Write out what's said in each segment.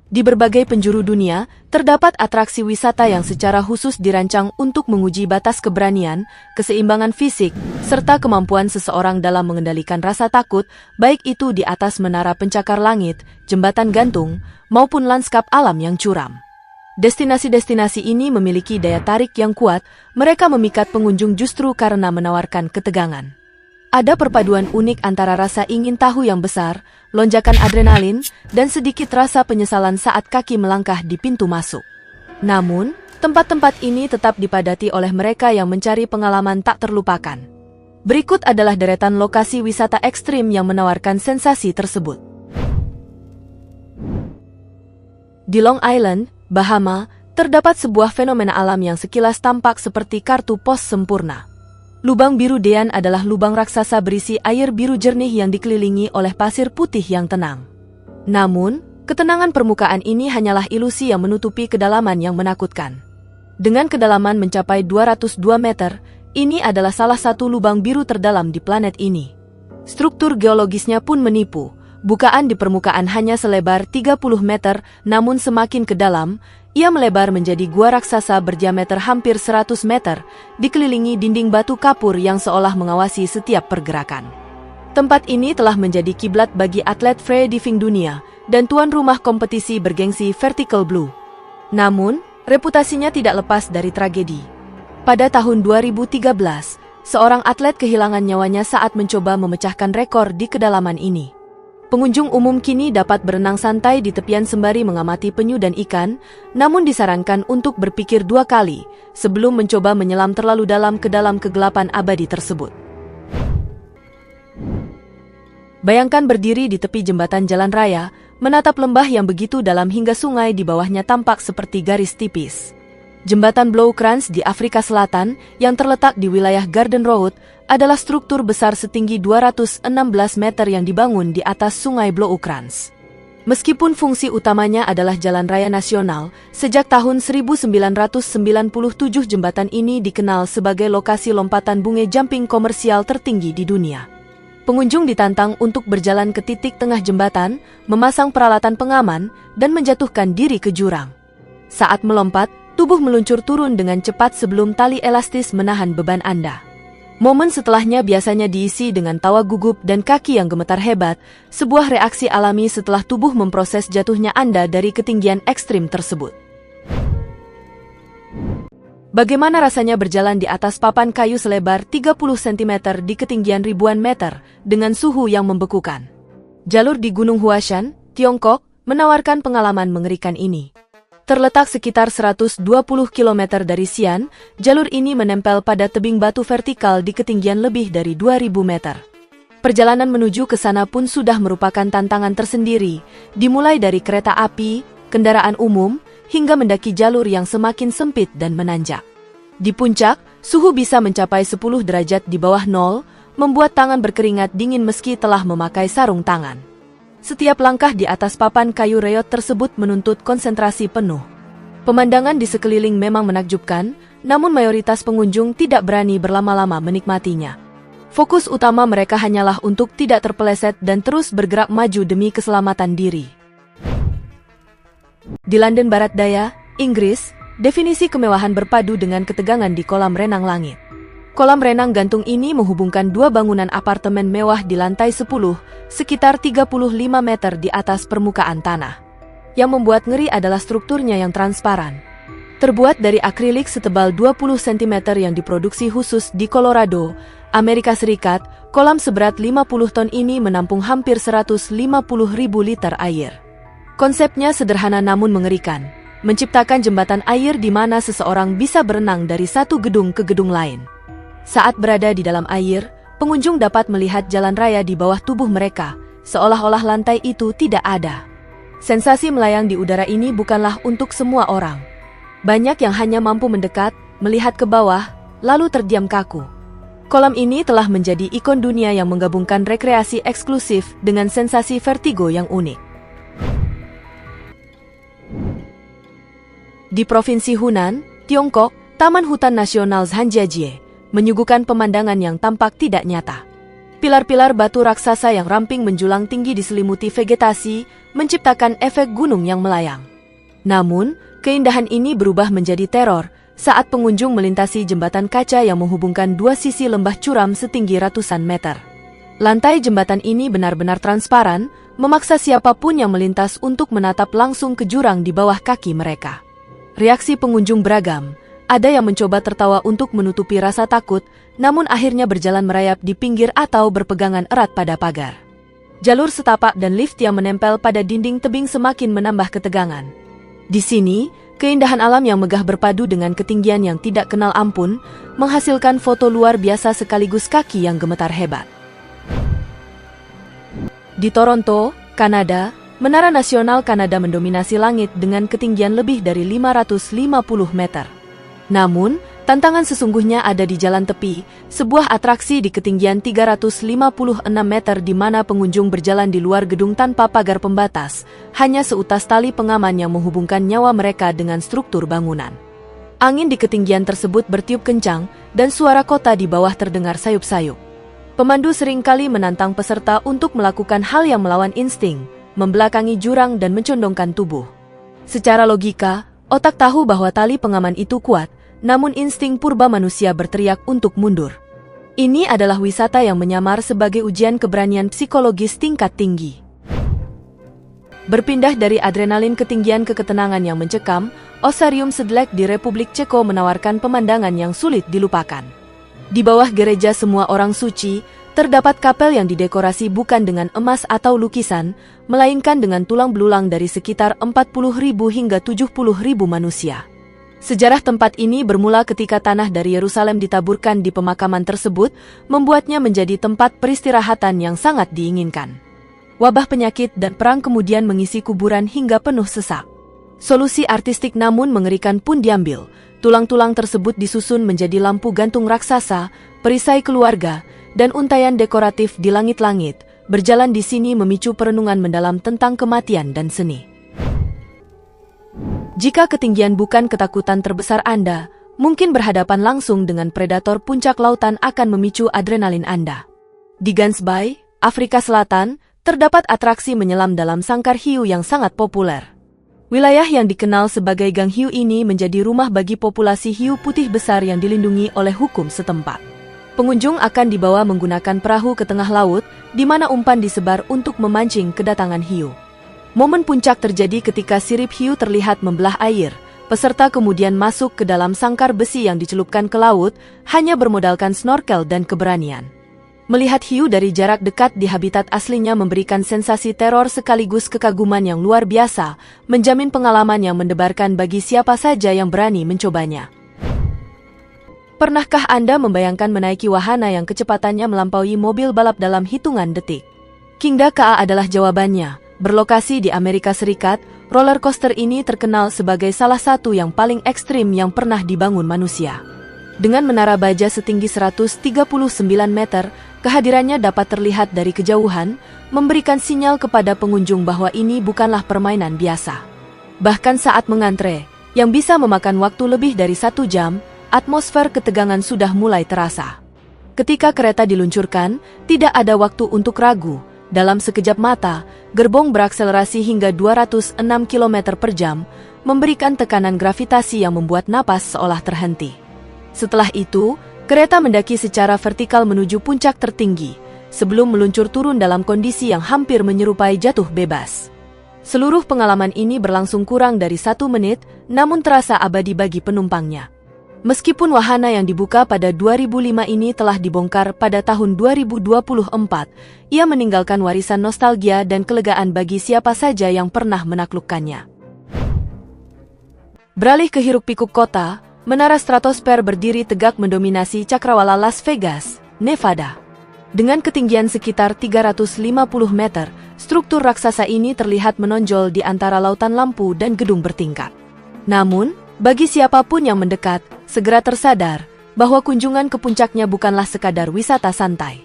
Di berbagai penjuru dunia, terdapat atraksi wisata yang secara khusus dirancang untuk menguji batas keberanian, keseimbangan fisik, serta kemampuan seseorang dalam mengendalikan rasa takut, baik itu di atas menara pencakar langit, jembatan gantung, maupun lanskap alam yang curam. Destinasi-destinasi ini memiliki daya tarik yang kuat, mereka memikat pengunjung justru karena menawarkan ketegangan. Ada perpaduan unik antara rasa ingin tahu yang besar, lonjakan adrenalin, dan sedikit rasa penyesalan saat kaki melangkah di pintu masuk. Namun, tempat-tempat ini tetap dipadati oleh mereka yang mencari pengalaman tak terlupakan. Berikut adalah deretan lokasi wisata ekstrim yang menawarkan sensasi tersebut. Di Long Island, Bahama, terdapat sebuah fenomena alam yang sekilas tampak seperti kartu pos sempurna. Lubang biru Dean adalah lubang raksasa berisi air biru jernih yang dikelilingi oleh pasir putih yang tenang. Namun, ketenangan permukaan ini hanyalah ilusi yang menutupi kedalaman yang menakutkan. Dengan kedalaman mencapai 202 meter, ini adalah salah satu lubang biru terdalam di planet ini. Struktur geologisnya pun menipu. Bukaan di permukaan hanya selebar 30 meter, namun semakin ke dalam, ia melebar menjadi gua raksasa berdiameter hampir 100 meter, dikelilingi dinding batu kapur yang seolah mengawasi setiap pergerakan. Tempat ini telah menjadi kiblat bagi atlet freediving dunia, dan tuan rumah kompetisi bergengsi Vertical Blue. Namun, reputasinya tidak lepas dari tragedi. Pada tahun 2013, seorang atlet kehilangan nyawanya saat mencoba memecahkan rekor di kedalaman ini. Pengunjung umum kini dapat berenang santai di tepian sembari mengamati penyu dan ikan, namun disarankan untuk berpikir 2 kali sebelum mencoba menyelam terlalu dalam ke dalam kegelapan abadi tersebut. Bayangkan berdiri di tepi jembatan jalan raya, menatap lembah yang begitu dalam hingga sungai di bawahnya tampak seperti garis tipis. Jembatan Blauwkrans di Afrika Selatan, yang terletak di wilayah Garden Road, adalah struktur besar setinggi 216 meter yang dibangun di atas sungai Blauwkrans. Meskipun fungsi utamanya adalah jalan raya nasional, sejak tahun 1997 jembatan ini dikenal sebagai lokasi lompatan bungee jumping komersial tertinggi di dunia. Pengunjung ditantang untuk berjalan ke titik tengah jembatan, memasang peralatan pengaman, dan menjatuhkan diri ke jurang. Saat melompat, tubuh meluncur turun dengan cepat sebelum tali elastis menahan beban Anda. Momen setelahnya biasanya diisi dengan tawa gugup dan kaki yang gemetar hebat, sebuah reaksi alami setelah tubuh memproses jatuhnya Anda dari ketinggian ekstrim tersebut. Bagaimana rasanya berjalan di atas papan kayu selebar 30 cm di ketinggian ribuan meter, dengan suhu yang membekukan? Jalur di Gunung Huashan, Tiongkok, menawarkan pengalaman mengerikan ini. Terletak sekitar 120 km dari Xi'an, jalur ini menempel pada tebing batu vertikal di ketinggian lebih dari 2000 meter. Perjalanan menuju ke sana pun sudah merupakan tantangan tersendiri, dimulai dari kereta api, kendaraan umum, hingga mendaki jalur yang semakin sempit dan menanjak. Di puncak, suhu bisa mencapai 10 derajat di bawah nol, membuat tangan berkeringat dingin meski telah memakai sarung tangan. Setiap langkah di atas papan kayu reot tersebut menuntut konsentrasi penuh. Pemandangan di sekeliling memang menakjubkan, namun mayoritas pengunjung tidak berani berlama-lama menikmatinya. Fokus utama mereka hanyalah untuk tidak terpeleset dan terus bergerak maju demi keselamatan diri. Di London Barat Daya, Inggris, definisi kemewahan berpadu dengan ketegangan di kolam renang langit. Kolam renang gantung ini menghubungkan 2 bangunan apartemen mewah di lantai 10, sekitar 35 meter di atas permukaan tanah. Yang membuat ngeri adalah strukturnya yang transparan. Terbuat dari akrilik setebal 20 cm yang diproduksi khusus di Colorado, Amerika Serikat, kolam seberat 50 ton ini menampung hampir 150.000 liter air. Konsepnya sederhana namun mengerikan, menciptakan jembatan air di mana seseorang bisa berenang dari satu gedung ke gedung lain. Saat berada di dalam air, pengunjung dapat melihat jalan raya di bawah tubuh mereka, seolah-olah lantai itu tidak ada. Sensasi melayang di udara ini bukanlah untuk semua orang. Banyak yang hanya mampu mendekat, melihat ke bawah, lalu terdiam kaku. Kolam ini telah menjadi ikon dunia yang menggabungkan rekreasi eksklusif dengan sensasi vertigo yang unik. Di Provinsi Hunan, Tiongkok, Taman Hutan Nasional Zhangjiajie menyuguhkan pemandangan yang tampak tidak nyata. Pilar-pilar batu raksasa yang ramping menjulang tinggi diselimuti vegetasi, menciptakan efek gunung yang melayang. Namun, keindahan ini berubah menjadi teror saat pengunjung melintasi jembatan kaca yang menghubungkan dua sisi lembah curam setinggi ratusan meter. Lantai jembatan ini benar-benar transparan, memaksa siapapun yang melintas untuk menatap langsung ke jurang di bawah kaki mereka. Reaksi pengunjung beragam. Ada yang mencoba tertawa untuk menutupi rasa takut, namun akhirnya berjalan merayap di pinggir atau berpegangan erat pada pagar. Jalur setapak dan lift yang menempel pada dinding tebing semakin menambah ketegangan. Di sini, keindahan alam yang megah berpadu dengan ketinggian yang tidak kenal ampun, menghasilkan foto luar biasa sekaligus kaki yang gemetar hebat. Di Toronto, Kanada, Menara Nasional Kanada mendominasi langit dengan ketinggian lebih dari 550 meter. Namun, tantangan sesungguhnya ada di jalan tepi, sebuah atraksi di ketinggian 356 meter di mana pengunjung berjalan di luar gedung tanpa pagar pembatas, hanya seutas tali pengaman yang menghubungkan nyawa mereka dengan struktur bangunan. Angin di ketinggian tersebut bertiup kencang, dan suara kota di bawah terdengar sayup-sayup. Pemandu seringkali menantang peserta untuk melakukan hal yang melawan insting, membelakangi jurang dan mencondongkan tubuh. Secara logika, otak tahu bahwa tali pengaman itu kuat, namun insting purba manusia berteriak untuk mundur. Ini adalah wisata yang menyamar sebagai ujian keberanian psikologis tingkat tinggi. Berpindah dari adrenalin ketinggian ke ketenangan yang mencekam, Osarium Sedlec di Republik Ceko menawarkan pemandangan yang sulit dilupakan. Di bawah gereja semua orang suci, terdapat kapel yang didekorasi bukan dengan emas atau lukisan, melainkan dengan tulang belulang dari sekitar 40.000 hingga 70.000 manusia. Sejarah tempat ini bermula ketika tanah dari Yerusalem ditaburkan di pemakaman tersebut, membuatnya menjadi tempat peristirahatan yang sangat diinginkan. Wabah penyakit dan perang kemudian mengisi kuburan hingga penuh sesak. Solusi artistik namun mengerikan pun diambil. Tulang-tulang tersebut disusun menjadi lampu gantung raksasa, perisai keluarga, dan untaian dekoratif di langit-langit. Berjalan di sini memicu perenungan mendalam tentang kematian dan seni. Jika ketinggian bukan ketakutan terbesar Anda, mungkin berhadapan langsung dengan predator puncak lautan akan memicu adrenalin Anda. Di Gansbaai, Afrika Selatan, terdapat atraksi menyelam dalam sangkar hiu yang sangat populer. Wilayah yang dikenal sebagai Gang Hiu ini menjadi rumah bagi populasi hiu putih besar yang dilindungi oleh hukum setempat. Pengunjung akan dibawa menggunakan perahu ke tengah laut, di mana umpan disebar untuk memancing kedatangan hiu. Momen puncak terjadi ketika sirip hiu terlihat membelah air. Peserta kemudian masuk ke dalam sangkar besi yang dicelupkan ke laut, hanya bermodalkan snorkel dan keberanian. Melihat hiu dari jarak dekat di habitat aslinya memberikan sensasi teror sekaligus kekaguman yang luar biasa, menjamin pengalaman yang mendebarkan bagi siapa saja yang berani mencobanya. Pernahkah Anda membayangkan menaiki wahana yang kecepatannya melampaui mobil balap dalam hitungan detik? Kingda Ka adalah jawabannya. Berlokasi di Amerika Serikat, roller coaster ini terkenal sebagai salah satu yang paling ekstrim yang pernah dibangun manusia. Dengan menara baja setinggi 139 meter, kehadirannya dapat terlihat dari kejauhan, memberikan sinyal kepada pengunjung bahwa ini bukanlah permainan biasa. Bahkan saat mengantre, yang bisa memakan waktu lebih dari 1 jam, atmosfer ketegangan sudah mulai terasa. Ketika kereta diluncurkan, tidak ada waktu untuk ragu. Dalam sekejap mata, gerbong berakselerasi hingga 206 km per jam, memberikan tekanan gravitasi yang membuat napas seolah terhenti. Setelah itu, kereta mendaki secara vertikal menuju puncak tertinggi, sebelum meluncur turun dalam kondisi yang hampir menyerupai jatuh bebas. Seluruh pengalaman ini berlangsung kurang dari 1 menit, namun terasa abadi bagi penumpangnya. Meskipun wahana yang dibuka pada 2005 ini telah dibongkar pada tahun 2024, ia meninggalkan warisan nostalgia dan kelegaan bagi siapa saja yang pernah menaklukkannya. Beralih ke hiruk-pikuk kota, Menara Stratosfer berdiri tegak mendominasi cakrawala Las Vegas, Nevada. Dengan ketinggian sekitar 350 meter, struktur raksasa ini terlihat menonjol di antara lautan lampu dan gedung bertingkat. Namun, bagi siapapun yang mendekat, segera tersadar bahwa kunjungan ke puncaknya bukanlah sekadar wisata santai.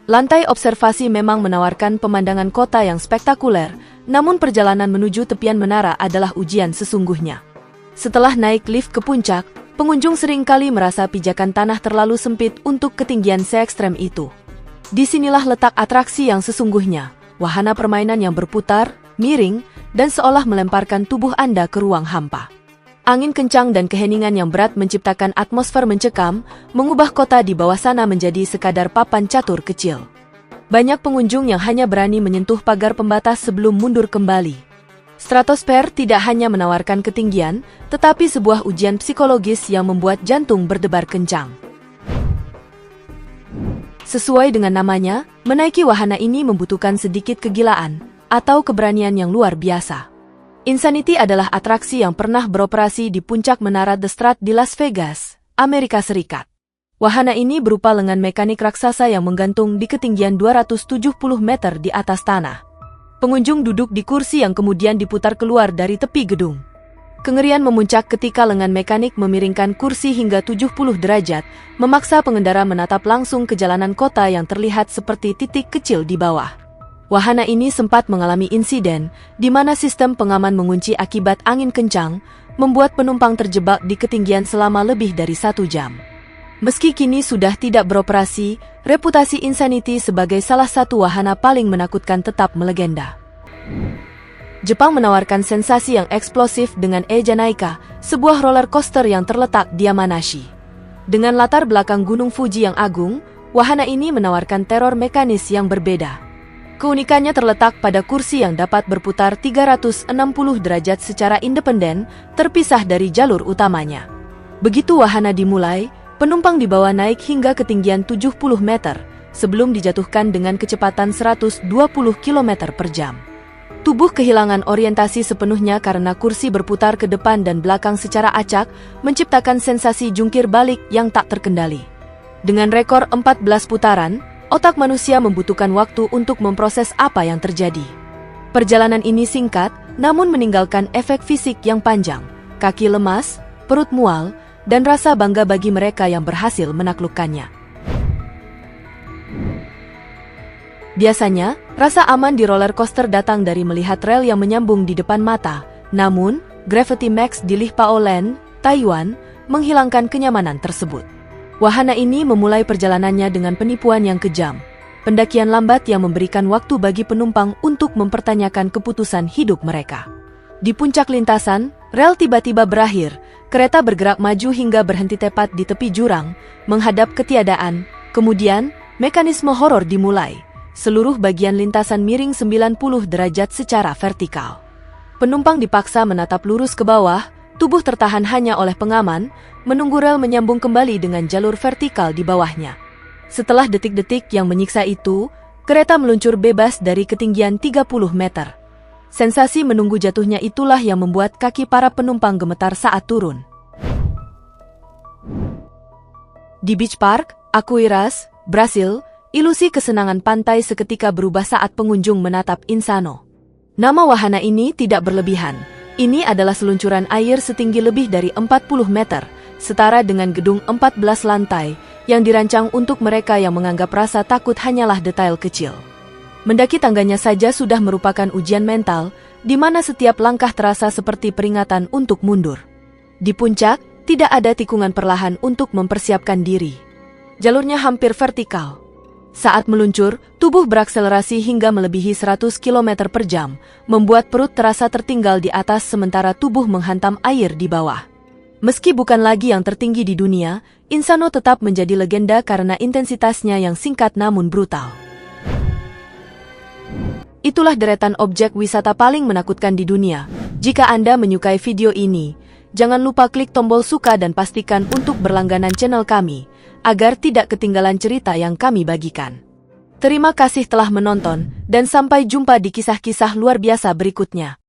Lantai observasi memang menawarkan pemandangan kota yang spektakuler, namun perjalanan menuju tepian menara adalah ujian sesungguhnya. Setelah naik lift ke puncak, pengunjung seringkali merasa pijakan tanah terlalu sempit untuk ketinggian se-ekstrem itu. Disinilah letak atraksi yang sesungguhnya, wahana permainan yang berputar, miring, dan seolah melemparkan tubuh Anda ke ruang hampa. Angin kencang dan keheningan yang berat menciptakan atmosfer mencekam, mengubah kota di bawah sana menjadi sekadar papan catur kecil. Banyak pengunjung yang hanya berani menyentuh pagar pembatas sebelum mundur kembali. Stratosfer tidak hanya menawarkan ketinggian, tetapi sebuah ujian psikologis yang membuat jantung berdebar kencang. Sesuai dengan namanya, menaiki wahana ini membutuhkan sedikit kegilaan atau keberanian yang luar biasa. Insanity adalah atraksi yang pernah beroperasi di puncak menara The Strat di Las Vegas, Amerika Serikat. Wahana ini berupa lengan mekanik raksasa yang menggantung di ketinggian 270 meter di atas tanah. Pengunjung duduk di kursi yang kemudian diputar keluar dari tepi gedung. Kengerian memuncak ketika lengan mekanik memiringkan kursi hingga 70 derajat, memaksa pengendara menatap langsung ke jalanan kota yang terlihat seperti titik kecil di bawah. Wahana ini sempat mengalami insiden, di mana sistem pengaman mengunci akibat angin kencang, membuat penumpang terjebak di ketinggian selama lebih dari 1 jam. Meski kini sudah tidak beroperasi, reputasi Insanity sebagai salah satu wahana paling menakutkan tetap melegenda. Jepang menawarkan sensasi yang eksplosif dengan Janaika, sebuah roller coaster yang terletak di Yamanashi. Dengan latar belakang Gunung Fuji yang agung, wahana ini menawarkan teror mekanis yang berbeda. Keunikannya terletak pada kursi yang dapat berputar 360 derajat secara independen, terpisah dari jalur utamanya. Begitu wahana dimulai, penumpang dibawa naik hingga ketinggian 70 meter, sebelum dijatuhkan dengan kecepatan 120 km per jam. Tubuh kehilangan orientasi sepenuhnya karena kursi berputar ke depan dan belakang secara acak, menciptakan sensasi jungkir balik yang tak terkendali. Dengan rekor 14 putaran, otak manusia membutuhkan waktu untuk memproses apa yang terjadi. Perjalanan ini singkat, namun meninggalkan efek fisik yang panjang, kaki lemas, perut mual, dan rasa bangga bagi mereka yang berhasil menaklukkannya. Biasanya, rasa aman di roller coaster datang dari melihat rel yang menyambung di depan mata. Namun, Gravity Max di Li Pao Land, Taiwan, menghilangkan kenyamanan tersebut. Wahana ini memulai perjalanannya dengan penipuan yang kejam. Pendakian lambat yang memberikan waktu bagi penumpang untuk mempertanyakan keputusan hidup mereka. Di puncak lintasan, rel tiba-tiba berakhir, kereta bergerak maju hingga berhenti tepat di tepi jurang, menghadap ketiadaan. Kemudian, mekanisme horor dimulai. Seluruh bagian lintasan miring 90 derajat secara vertikal. Penumpang dipaksa menatap lurus ke bawah, tubuh tertahan hanya oleh pengaman, menunggu rel menyambung kembali dengan jalur vertikal di bawahnya. Setelah detik-detik yang menyiksa itu, kereta meluncur bebas dari ketinggian 30 meter. Sensasi menunggu jatuhnya itulah yang membuat kaki para penumpang gemetar saat turun. Di Beach Park, Aquiraz, Brasil, ilusi kesenangan pantai seketika berubah saat pengunjung menatap Insano. Nama wahana ini tidak berlebihan. Ini adalah seluncuran air setinggi lebih dari 40 meter, setara dengan gedung 14 lantai, yang dirancang untuk mereka yang menganggap rasa takut hanyalah detail kecil. Mendaki tangganya saja sudah merupakan ujian mental, di mana setiap langkah terasa seperti peringatan untuk mundur. Di puncak, tidak ada tikungan perlahan untuk mempersiapkan diri. Jalurnya hampir vertikal. Saat meluncur, tubuh berakselerasi hingga melebihi 100 km per jam, membuat perut terasa tertinggal di atas sementara tubuh menghantam air di bawah. Meski bukan lagi yang tertinggi di dunia, Insano tetap menjadi legenda karena intensitasnya yang singkat namun brutal. Itulah deretan objek wisata paling menakutkan di dunia. Jika Anda menyukai video ini, jangan lupa klik tombol suka dan pastikan untuk berlangganan channel kami, agar tidak ketinggalan cerita yang kami bagikan. Terima kasih telah menonton, dan sampai jumpa di kisah-kisah luar biasa berikutnya.